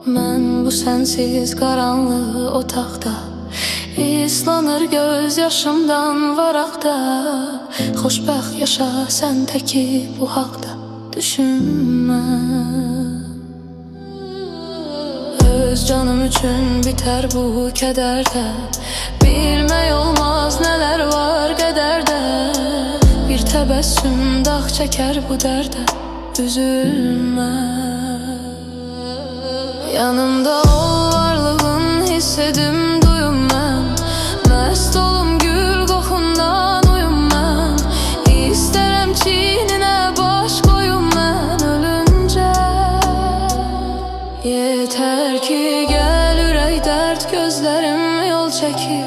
Mən bu sənsiz qaranlığı otaqda İslanır göz yaşımdan varaqda. Xoşbəxt yaşa sən təki bu haqda düşünmə. Öz canım üçün bitər bu kədərdə. Bilmək olmaz nələr var qədərdə. Bir təbəssüm dağ çəkər bu dərdə. Üzülmə. Yanımda ol, varlığın hiss edim, duyum mən. Məst olum gül qoxundan uyum mən. İstərəm çininə baş qoyum mən ölüncə. Yetər ki gəl ürək dərd, gözlərim yol çəkir.